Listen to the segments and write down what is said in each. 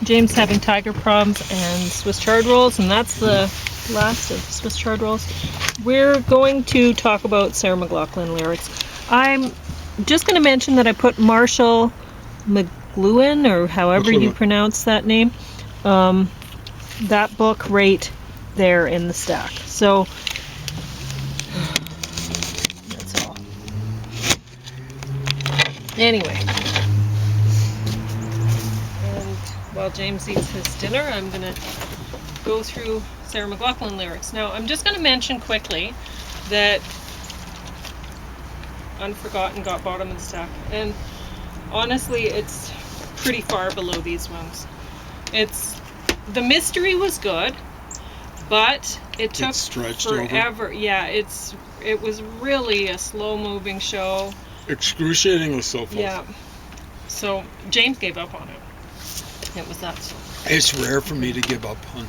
James having tiger prawns and Swiss chard rolls, and that's the last of Swiss chard rolls. We're going to talk about Sarah McLauchlan lyrics. I'm just going to mention that I put Marshall McLuhan, or however you pronounce that name, that book right there in the stack. So that's all. Anyway, and while James eats his dinner, I'm going to go through Sarah McLauchlan lyrics. Now, I'm just going to mention quickly that Unforgotten got bottom of the stack, and honestly, it's pretty far below these ones. The mystery was good, but it took forever. Over. Yeah, it was really a slow-moving show. Excruciatingly so far. Yeah. So James gave up on it. It was that slow. It's rare for me to give up on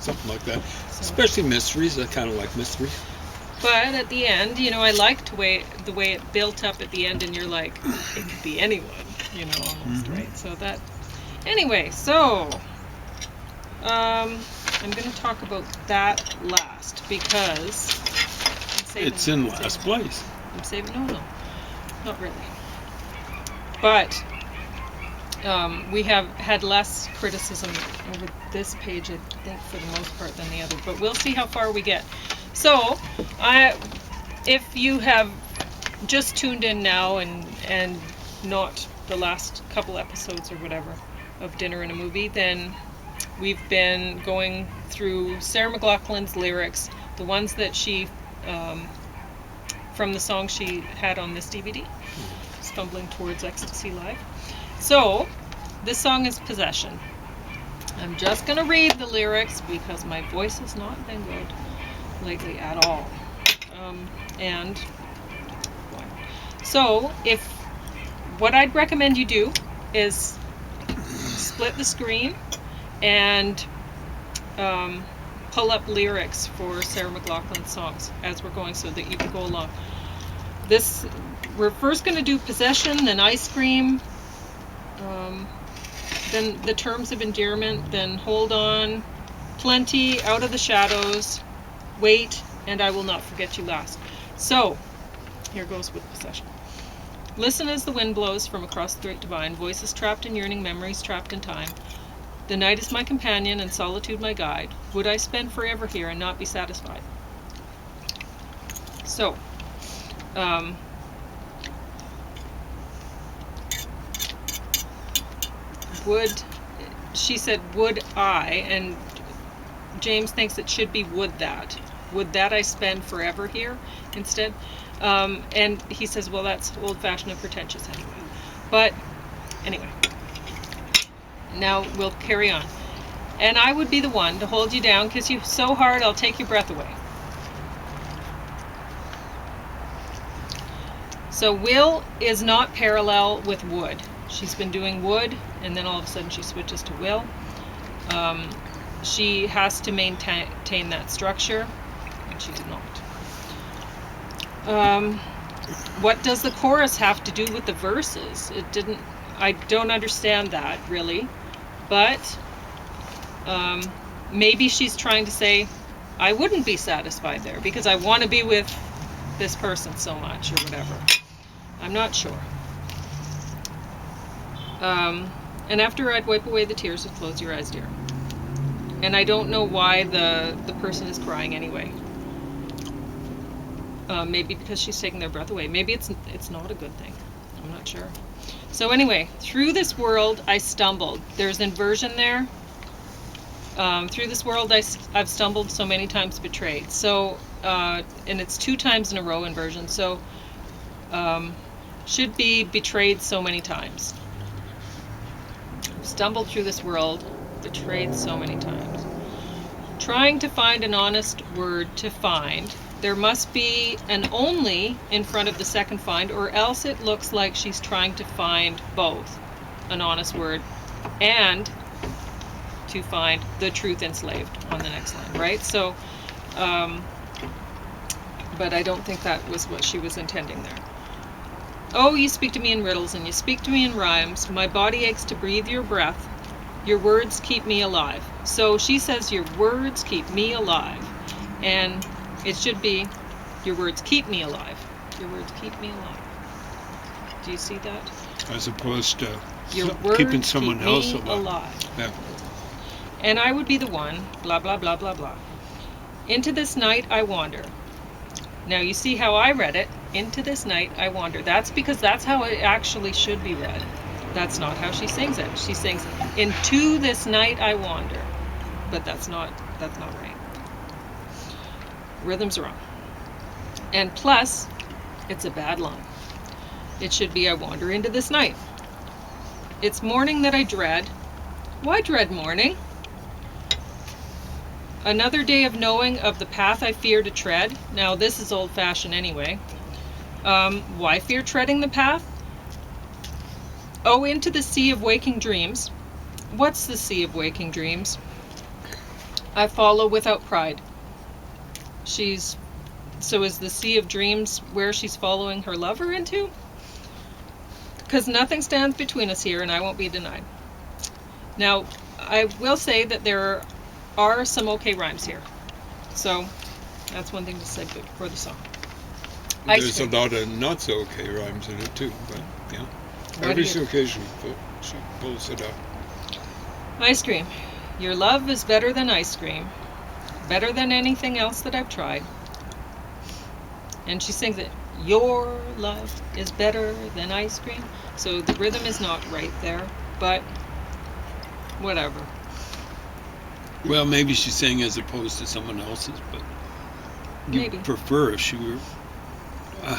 something like that, especially mysteries. I kind of like mysteries. But at the end, I liked the way it built up at the end, and you're like, it could be anyone, almost, right? So that, anyway, so I'm going to talk about that last because it's in last place. I'm saving, no, not really. But we have had less criticism over this page, I think, for the most part than the other, but we'll see how far we get. So, if you have just tuned in now and not the last couple episodes or whatever of Dinner and a Movie, then we've been going through Sarah McLauchlan's lyrics, the ones that she, from the song she had on this DVD, Fumbling Towards Ecstasy Live. So, this song is Possession. I'm just going to read the lyrics because my voice has not been good lately at all. So what I'd recommend you do is split the screen and pull up lyrics for Sarah McLauchlan songs as we're going so that you can go along. We're first going to do Possession, then Ice Cream, then The Terms of Endearment, then Hold On, Plenty, Out of the Shadows, Wait, and I Will Not Forget You Last. So, here goes with Possession. Listen as the wind blows from across the great divine, voices trapped in yearning, memories trapped in time. The night is my companion and solitude my guide. Would I spend forever here and not be satisfied? So, she said, would I, and James thinks it should be would that. Would that I spend forever here instead? And he says, well, that's old-fashioned and pretentious anyway. But anyway, now we'll carry on. And I would be the one to hold you down, kiss you so hard I'll take your breath away. So will is not parallel with would. She's been doing would, and then all of a sudden she switches to will. She has to maintain that structure, and she did not. What does the chorus have to do with the verses? I don't understand that, really. But maybe she's trying to say, I wouldn't be satisfied there, because I want to be with this person so much, or whatever. I'm not sure. And after I'd wipe away the tears, would close your eyes, dear. And I don't know why the person is crying anyway. Maybe because she's taking their breath away. Maybe it's not a good thing. I'm not sure. So anyway, through this world I stumbled. There's inversion there. Through this world I've stumbled so many times betrayed. So, and it's 2 times in a row inversion. So, should be betrayed so many times. Stumbled through this world, betrayed so many times. Trying to find an honest word to find. There must be an only in front of the second find, or else it looks like she's trying to find both an honest word and to find the truth enslaved on the next line, right? So, but I don't think that was what she was intending there. Oh, you speak to me in riddles and you speak to me in rhymes. My body aches to breathe your breath. Your words keep me alive. So she says, your words keep me alive. And it should be, your words keep me alive. Your words keep me alive. Do you see that? As opposed to Your words keeping someone keep else me alive. Yeah. And I would be the one, blah, blah, blah, blah, blah. Into this night I wander. Now you see how I read it. Into this night I wander. That's because that's how it actually should be read. That's not how she sings it. She sings, into this night I wander. But that's not right. Rhythm's wrong. And plus, it's a bad line. It should be, I wander into this night. It's morning that I dread. Why dread morning? Another day of knowing of the path I fear to tread. Now this is old-fashioned anyway. Why fear treading the path? Oh, into the sea of waking dreams. What's the sea of waking dreams? I follow without pride. So is the sea of dreams where she's following her lover into? Because nothing stands between us here, and I won't be denied. Now, I will say that there are some okay rhymes here. So, that's one thing to say for the song. There's a lot of not so okay rhymes in it too, but yeah. Every occasion she pulls it up. Ice cream. Your love is better than ice cream. Better than anything else that I've tried. And she sings it. Your love is better than ice cream. So the rhythm is not right there, but whatever. Well, maybe she's saying as opposed to someone else's, but you Maybe. prefer if she were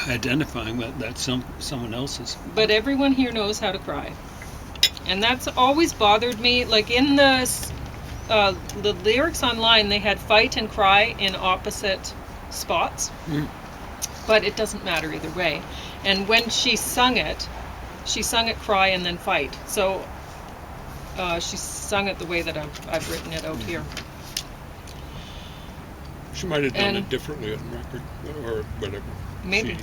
identifying that that's someone else's. But everyone here knows how to cry. And that's always bothered me. Like in the lyrics online, they had fight and cry in opposite spots. Mm. But it doesn't matter either way. And when she sung it cry and then fight. So she sung it the way that I've written it out here. She might have done it differently on record or whatever. Maybe.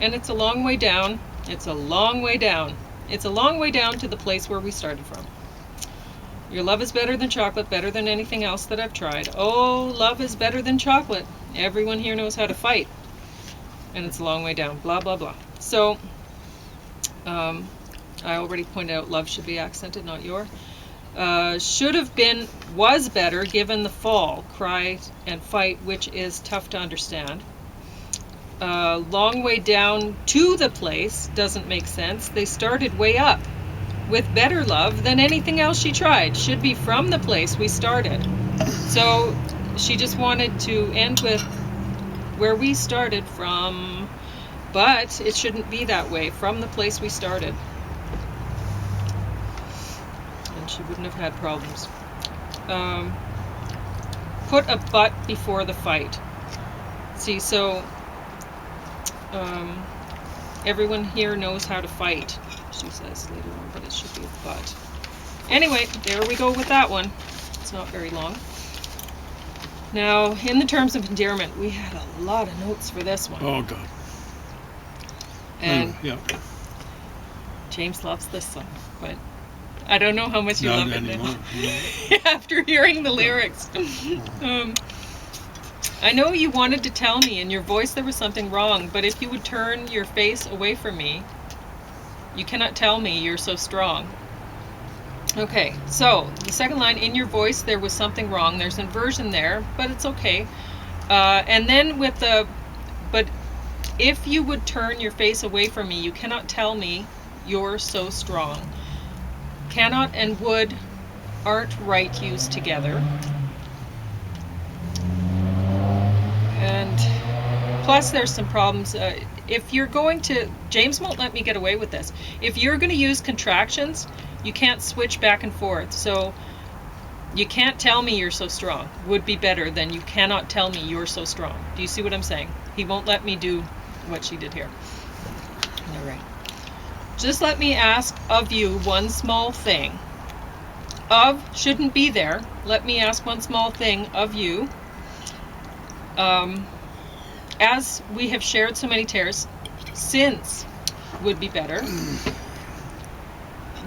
And it's a long way down. It's a long way down. It's a long way down to the place where we started from. Your love is better than chocolate, better than anything else that I've tried. Oh, love is better than chocolate. Everyone here knows how to fight. And it's a long way down. Blah, blah, blah. So, I already pointed out love should be accented, not your. Should have been, was better given the fall, cry and fight, which is tough to understand. Long way down to the place doesn't make sense. They started way up with better love than anything else she tried. Should be from the place we started. So she just wanted to end with where we started from, but it shouldn't be that way, from the place we started. And she wouldn't have had problems. Put a but before the fight. See, so everyone here knows how to fight, she says later on, but it should be a but. Anyway, there we go with that one. It's not very long. Now, in the terms of endearment, we had a lot of notes for this one. Oh, God. And yeah. James loves this song, but I don't know how much you Not love anymore. it now. After hearing the lyrics. I know you wanted to tell me in your voice there was something wrong, but if you would turn your face away from me, you cannot tell me you're so strong. Okay, so the second line, in your voice there was something wrong. There's inversion there, but it's okay. And then with the, but if you would turn your face away from me, you cannot tell me you're so strong. Cannot and would aren't right used together. And plus there's some problems. If you're going to, James won't let me get away with this. If you're going to use contractions, you can't switch back and forth. So you can't tell me you're so strong would be better than you cannot tell me you're so strong. Do you see what I'm saying? He won't let me do what she did here. All right. Just let me ask of you one small thing. Of shouldn't be there. Let me ask one small thing of you. As we have shared so many tears, since would be better.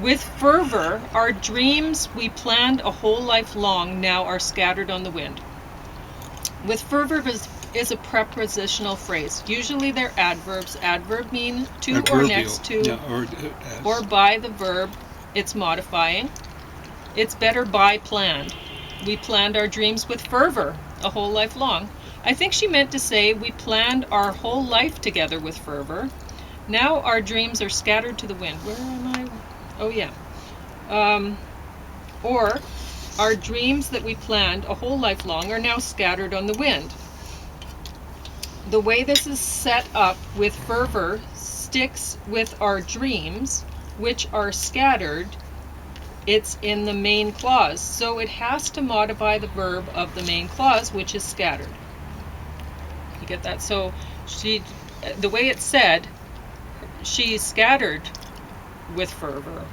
With fervor, our dreams we planned a whole life long now are scattered on the wind. With fervor is a prepositional phrase. Usually they're adverbs. Adverb mean to or next to, yeah, or by the verb. It's modifying. It's better by planned. We planned our dreams with fervor a whole life long. I think she meant to say we planned our whole life together with fervor. Now our dreams are scattered to the wind. Where am I? Oh, yeah. Or our dreams that we planned a whole life long are now scattered on the wind. The way this is set up with fervor sticks with our dreams, which are scattered. It's in the main clause, so it has to modify the verb of the main clause, which is scattered. You get that? So the way it's said, she's scattered with fervor,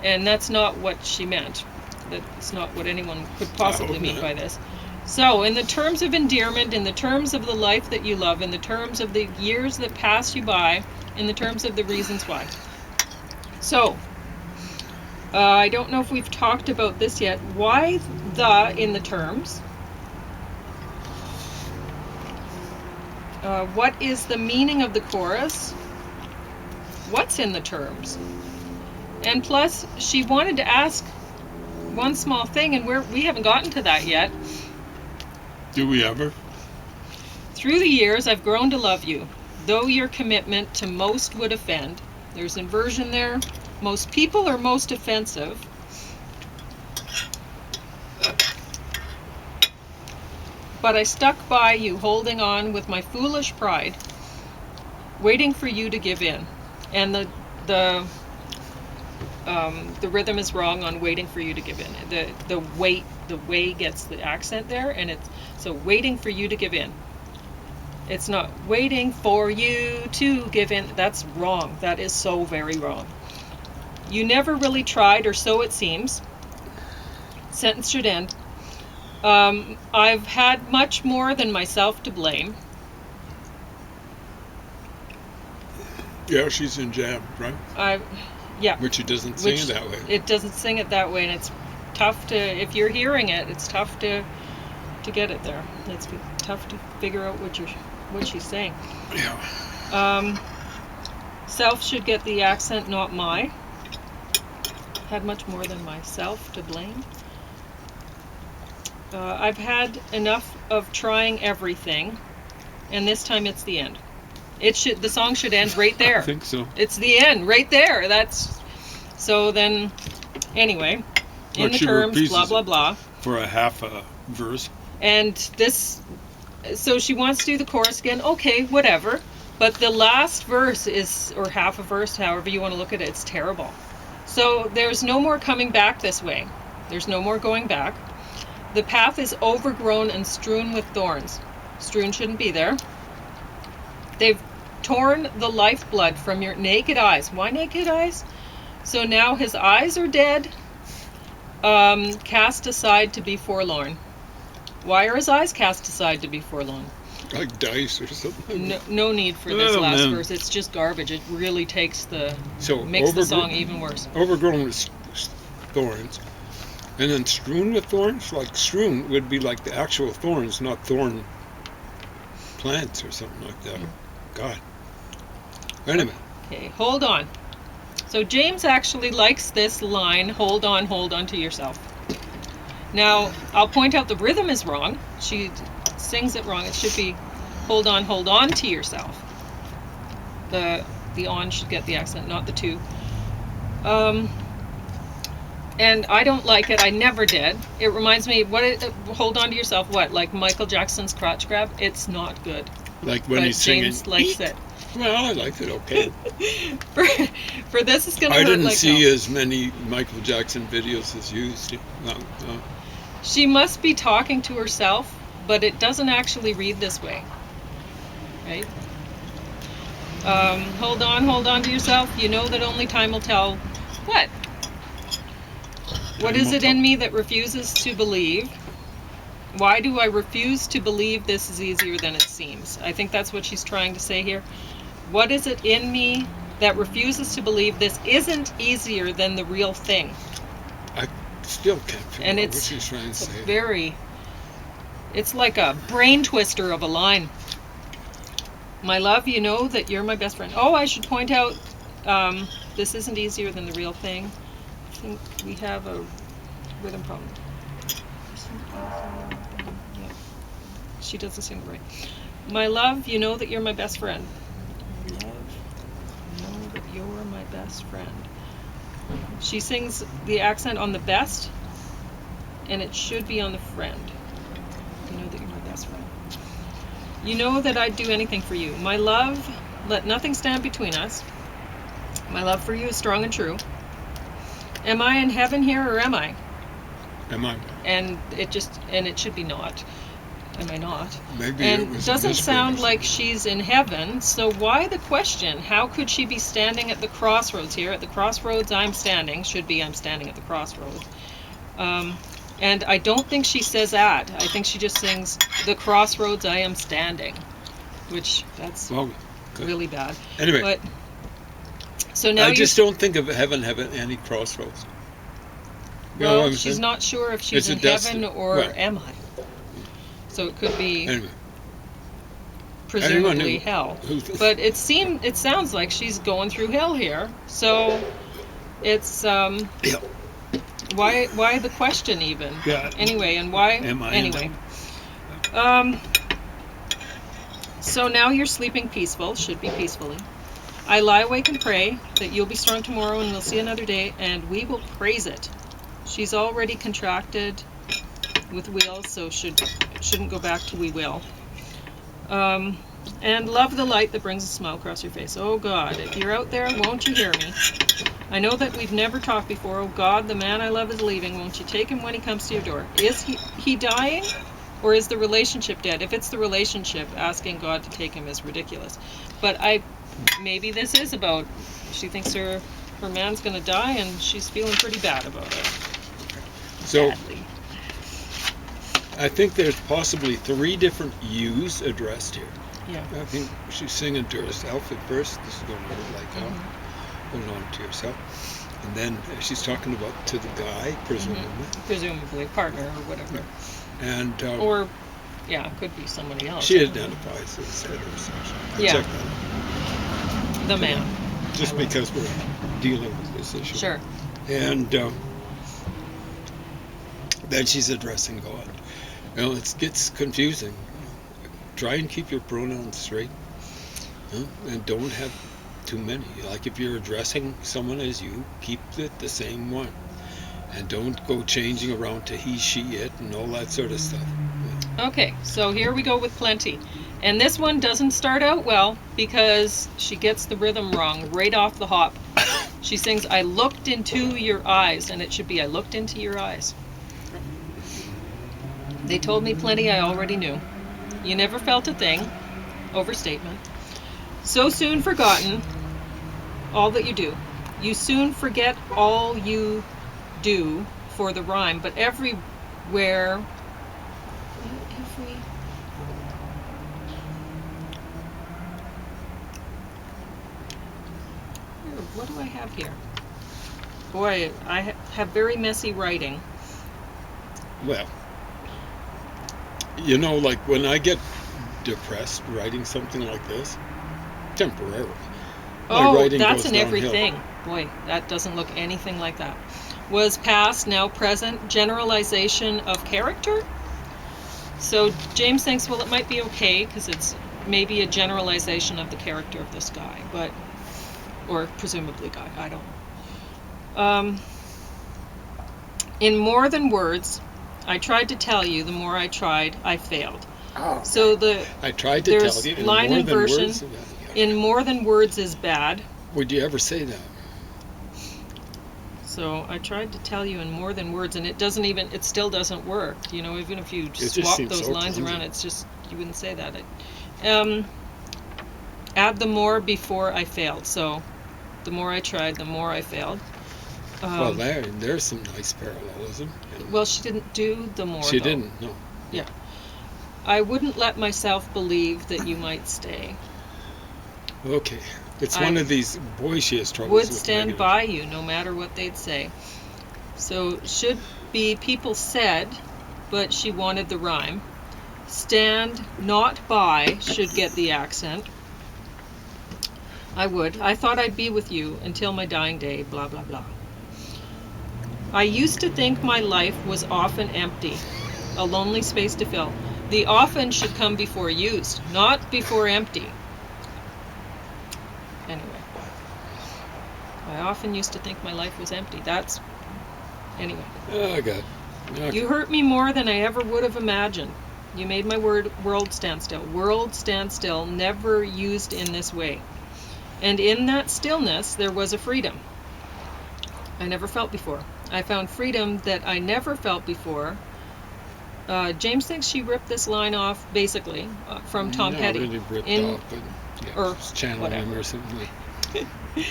and that's not what she meant. That's not what anyone could possibly mean by this. So in the terms of endearment, in the terms of the life that you love, in the terms of the years that pass you by, in the terms of the reasons why. So I don't know if we've talked about this yet. Why the in the terms? What is the meaning of the chorus? What's in the terms? And plus, she wanted to ask one small thing, and we haven't gotten to that yet. Do we ever? Through the years, I've grown to love you, though your commitment to most would offend. There's inversion there. Most people are most offensive. But I stuck by you, holding on with my foolish pride, waiting for you to give in. And the rhythm is wrong on waiting for you to give in. The way gets the accent there, and it's so waiting for you to give in. It's not waiting for you to give in. That's wrong. That is so very wrong. You never really tried, or so it seems. Sentence should end. I've had much more than myself to blame. Yeah, she's in jam, right? Yeah. Which it doesn't sing it that way. It doesn't sing it that way, and it's tough to, if you're hearing it, it's tough to get it there. It's tough to figure out what she's saying. Yeah. Self should get the accent, not my. Had much more than myself to blame. I've had enough of trying everything, and this time it's the end. The song should end right there. I think so. It's the end right there. So then, anyway, in the terms, blah blah blah. For a half a verse. And this, so she wants to do the chorus again. Okay, whatever. But the last verse is, or half a verse, however you want to look at it, it's terrible. So there's no more coming back this way. There's no more going back. The path is overgrown and strewn with thorns. Strewn shouldn't be there. They've torn the lifeblood from your naked eyes. Why naked eyes? So now his eyes are dead, cast aside to be forlorn. Why are his eyes cast aside to be forlorn? Like dice or something. No need for this last verse. It's just garbage. It really makes the song even worse. Overgrown with thorns. And then strewn with thorns? Like strewn would be like the actual thorns, not thorn plants or something like that. God. Anyway. Okay, hold on. So James actually likes this line, hold on to yourself. Now, I'll point out the rhythm is wrong. She sings it wrong. It should be hold on to yourself. The on should get the accent, not the to. And I don't like it. I never did. It reminds me, hold on to yourself, what? Like Michael Jackson's crotch grab? It's not good. Like when he's singing. James likes it. Well, I liked it okay. for this, it's going to hurt. I didn't see as many Michael Jackson videos as you see. No. She must be talking to herself, but it doesn't actually read this way. Right? Hold on to yourself. You know that only time will tell. What? What is it in me that refuses to believe? Why do I refuse to believe this is easier than it seems? I think that's what she's trying to say here. What is it in me that refuses to believe this isn't easier than the real thing. I still can't figure And out it's, what she's trying to it's a say. very, it's like a brain twister of a line. My love, you know that you're my best friend. Oh, I should point out, this isn't easier than the real thing. I think we have a rhythm problem. Yeah. She doesn't sing right. My love, you know that you're my best friend. My love, you know that you're my best friend. She sings the accent on the best, and it should be on the friend. You know that you're my best friend. You know that I'd do anything for you. My love, let nothing stand between us. My love for you is strong and true. Am I in heaven here, or am I? Am I? And it should be not. Am I not? Maybe And it was doesn't sound mispronunciation. like she's in heaven, so why the question? How could she be standing at the crossroads here? At the crossroads I'm standing, should be I'm standing at the crossroads. And I don't think she says at. I think she just sings, the crossroads I am standing, which that's Well, good. really bad. Anyway, But so now I just don't think of heaven having any crossroads. You know what well, I'm she's saying? not sure if she's It's a in destiny. heaven or Right. am I. So it could be Anyway, presumably who- hell. who- But it sounds like she's going through hell here. So it's yeah. why the question even? Yeah. Anyway, and why Am I in anyway. So now you're sleeping peaceful, should be peacefully. I lie awake and pray that you'll be strong tomorrow and we'll see another day and we will praise it. She's already contracted with wheels, so shouldn't go back to we will. And love the light that brings a smile across your face. Oh God, if you're out there, won't you hear me? I know that we've never talked before. Oh God, the man I love is leaving. Won't you take him when he comes to your door? Is he dying? Or is the relationship dead? If it's the relationship, asking God to take him is ridiculous. But maybe this is about, she thinks her man's gonna die and she's feeling pretty bad about it. So Badly. I think there's possibly 3 different yous addressed here. Yeah. I think she's singing to herself at first. This is going to hurt like hell. Hold on to yourself. And then she's talking about to the guy, presumably. Presumably a partner or whatever. And Or, yeah, it could be somebody else. she identifies as heterosexual. Yeah. Check that out. The man. Just because we're dealing with this issue. Sure. And then she's addressing God. You know, it gets confusing. Try and keep your pronouns straight. And don't have too many. Like if you're addressing someone as you, keep it the same one. And don't go changing around to he, she, it, and all that sort of stuff. Okay, so here we go with plenty. And this one doesn't start out well because she gets the rhythm wrong right off the hop. She sings, I looked into your eyes, and it should be, I looked into your eyes. They told me plenty I already knew. You never felt a thing. Overstatement. So soon forgotten all that you do. You soon forget all you do for the rhyme, but everywhere. What do I have here? Boy, I have very messy writing. Well, you know, like when I get depressed writing something like this, temporarily, my Oh, writing that's goes in downhill. everything. Boy, that doesn't look anything like that. Was past, now present, generalization of character. So James thinks, well, it might be okay because it's maybe a generalization of the character of this guy, but, or presumably guy, I don't know. In more than words, I tried to tell you, the more I tried, I failed. Oh. So I tried to there's tell you in line more inversion. than words. Yeah. In more than words is bad. Would you ever say that? So I tried to tell you in more than words, and it still doesn't work. You know, even if you just swap seems those so lines clumsy. around, it's just, you wouldn't say that. Add the more before I failed. So the more I tried, the more I failed. Well, there's some nice parallelism. Well, she didn't do the more, She though. didn't, no. Yeah. I wouldn't let myself believe that you might stay. Okay. It's I one of these, boy, she has troubles would with stand negative. by you no matter what they'd say. So should be people said, but she wanted the rhyme. Stand not by should get the accent. I would. I thought I'd be with you until my dying day, blah, blah, blah. I used to think my life was often empty, a lonely space to fill. The often should come before used, not before empty. Anyway. I often used to think my life was empty. That's... Anyway. Oh, God. Okay. You hurt me more than I ever would have imagined. You made my world stand still. World stand still, never used in this way. And in that stillness, there was a freedom I never felt before. I found freedom that I never felt before. James thinks she ripped this line off, basically, from Tom Petty. Not really ripped off, but or it's channeling whatever. him or something.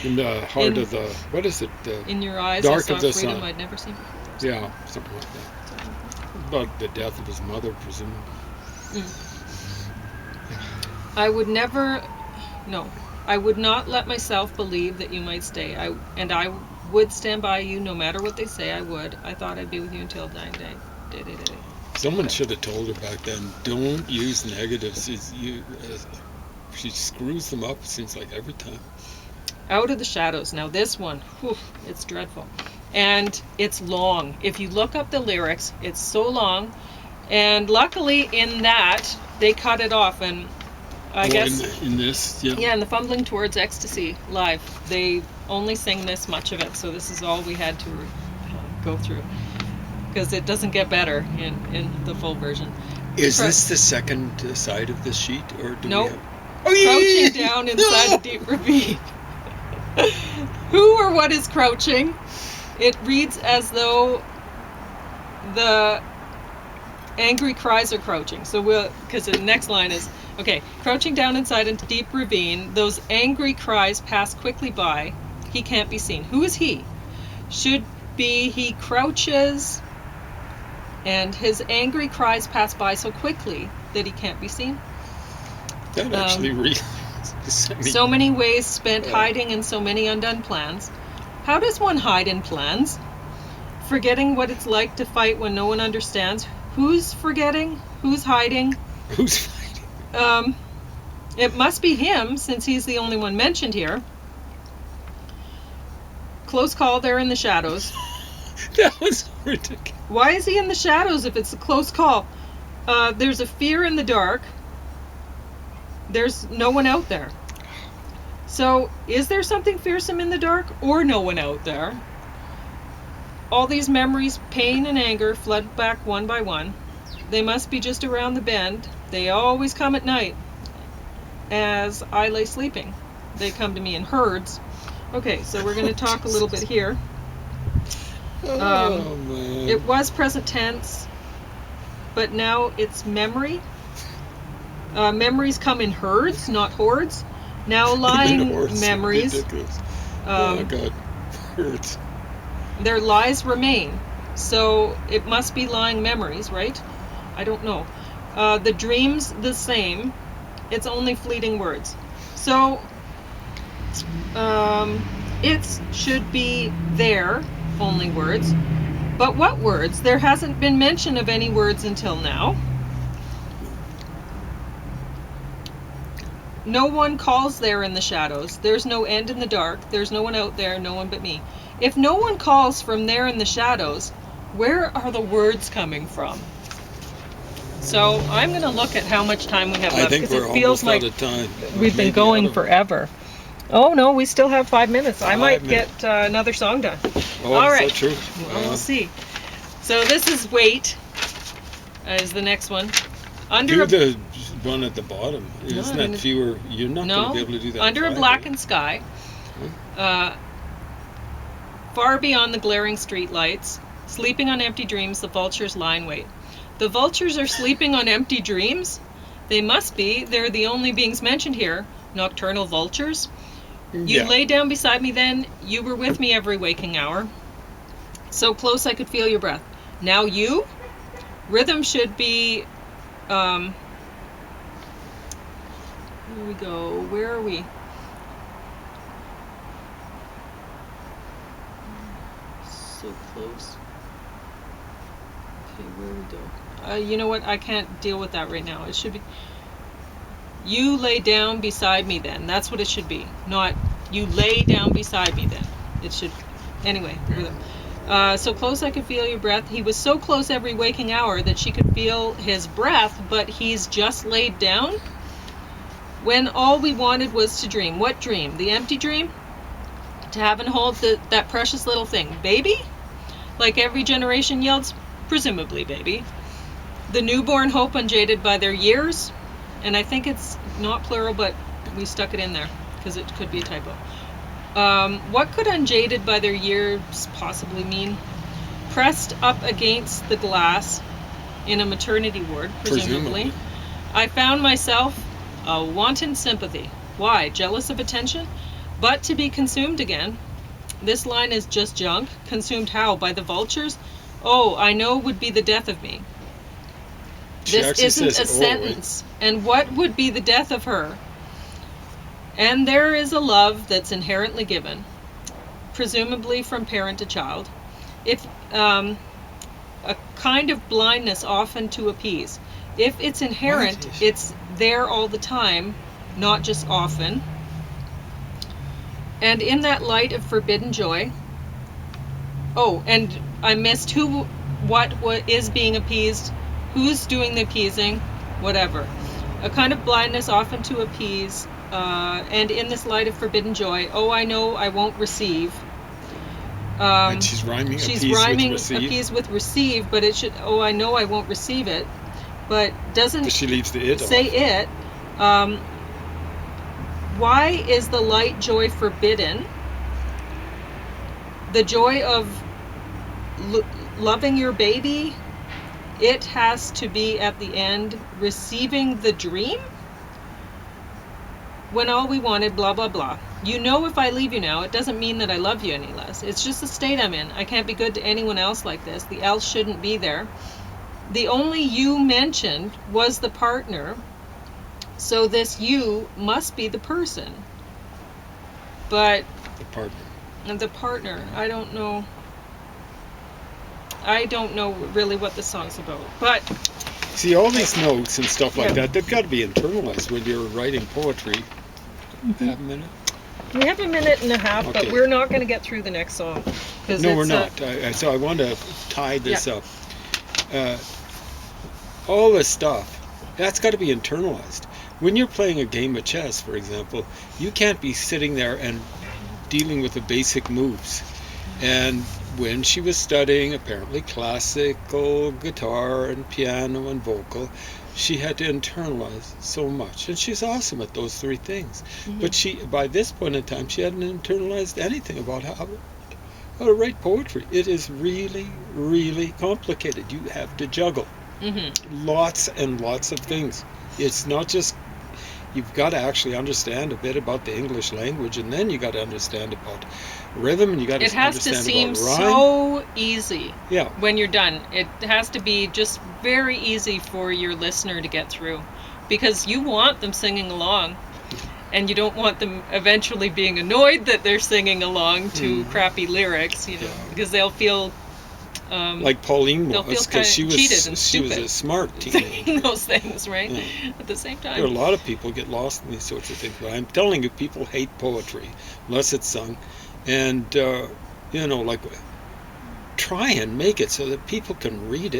In the heart of the, what is it? In your eyes, dark I of saw the freedom sun. I'd never seen before. Yeah, something like that. About the death of his mother, presumably. I would not let myself believe that you might stay. I would stand by you no matter what they say. I would. I thought I'd be with you until dying day. Someone should have told her back then, don't use negatives. She screws them up, it seems like, every time. Out of the shadows. Now this one, whew, it's dreadful. And it's long. If you look up the lyrics, it's so long. And luckily in that, they cut it off. And I guess... In this, yeah. Yeah, in the Fumbling Towards Ecstasy live, they only sing this much of it. So this is all we had to go through. Because it doesn't get better in the full version. Is this the second side of the sheet? Or do Nope. we have... Crouching down inside a deep ravine. Who or what is crouching? It reads as though the angry cries are crouching. So because the next line is, okay, crouching down inside a deep ravine, those angry cries pass quickly by. He can't be seen. Who is he? Should be he crouches and his angry cries pass by so quickly that he can't be seen. That actually reads... So many ways spent hiding in so many undone plans. How does one hide in plans? Forgetting what it's like to fight when no one understands. Who's forgetting? Who's hiding? Who's fighting? It must be him, since he's the only one mentioned here. Close call there in the shadows. That was ridiculous. Why is he in the shadows if it's a close call? There's a fear in the dark. There's no one out there. So, is there something fearsome in the dark, or no one out there? All these memories, pain and anger, flood back one by one. They must be just around the bend. They always come at night. As I lay sleeping, they come to me in herds. Okay, so we're going to talk a little bit here. Man. It was present tense, but now it's memory. Memories come in herds, not hordes. Now lying memories, Ridiculous. Oh God, hurts. their lies remain. So it must be lying memories, right? I don't know. The dream's the same. It's only fleeting words. So it should be there, only words. But what words? There hasn't been mention of any words until now. No one calls there in the shadows. There's no end in the dark. There's no one out there, no one but me. If no one calls from there in the shadows, where are the words coming from? So I'm going to look at how much time we have left, because it feels like out of time. we've been going forever. Oh no, we still have 5 minutes. I might get another song done. Oh, all is right. that true? Well, we'll see. So this is Wait, is the next one. Do the one at the bottom. Isn't that fewer? You're not going to be able to do that. Under a blackened sky, far beyond the glaring street lights, sleeping on empty dreams, the vultures lie in wait. The vultures are sleeping on empty dreams? They must be. They're the only beings mentioned here. Nocturnal vultures. You lay down beside me then. You were with me every waking hour. So close I could feel your breath. Now you? Rhythm should be... here we go. Where are we? so close. Okay, where we go? You know what? I can't deal with that right now. It should be, you lay down beside me then. That's what it should be. Not, you lay down beside me then. It should, anyway. So close I could feel your breath. He was so close every waking hour that she could feel his breath, but he's just laid down. When all we wanted was to dream. What dream? The empty dream? To have and hold that precious little thing. Baby? Like every generation yields, presumably baby. The newborn hope unjaded by their years. And I think it's not plural, but we stuck it in there because it could be a typo. What could unjaded by their years possibly mean? Pressed up against the glass in a maternity ward, presumably. I found myself a wanton sympathy. Why? Jealous of attention? But to be consumed again. This line is just junk. Consumed how? By the vultures? Oh, I know would be the death of me. This isn't a sentence. And what would be the death of her? And there is a love that's inherently given, presumably from parent to child. If a kind of blindness often to appease. If it's inherent, it's there all the time, not just often. And in that light of forbidden joy. Oh, and I missed what is being appeased, who's doing the appeasing, whatever. A kind of blindness often to appease, and in this light of forbidden joy, oh, I know I won't receive. And she's rhyming appease with receive, but it should, oh, I know I won't receive it, but doesn't she leaves the it say off. It. Why is the light joy forbidden? The joy of loving your baby, it has to be at the end receiving the dream? When all we wanted, blah, blah, blah. You know, if I leave you now, it doesn't mean that I love you any less. It's just the state I'm in. I can't be good to anyone else like this. The else shouldn't be there. The only you mentioned was the partner. So this you must be the person. But the partner, I don't know really what the song's about. But see, all these notes and stuff like that, they've got to be internalized when you're writing poetry. Have a minute? We have a minute and a half, but we're not going to get through the next song. No, we're not. So I want to tie this up. All this stuff, that's got to be internalized. When you're playing a game of chess, for example, you can't be sitting there and dealing with the basic moves. And when she was studying apparently classical guitar and piano and vocal, she had to internalize so much. And she's awesome at those three things. Mm-hmm. But by this point in time, she hadn't internalized anything about how to write poetry. It is really, really complicated. You have to juggle lots and lots of things. It's not just, you've got to actually understand a bit about the English language, and then you got to understand about rhythm, and you got to understand about rhyme. It has to seem so easy when you're done. It has to be just very easy for your listener to get through, because you want them singing along, and you don't want them eventually being annoyed that they're singing along to crappy lyrics, because they'll feel like Pauline was, because she was a smart teenager. Saying those things, right? At the same time. There are a lot of people get lost in these sorts of things, but I'm telling you, people hate poetry unless it's sung. And, like, try and make it so that people can read it.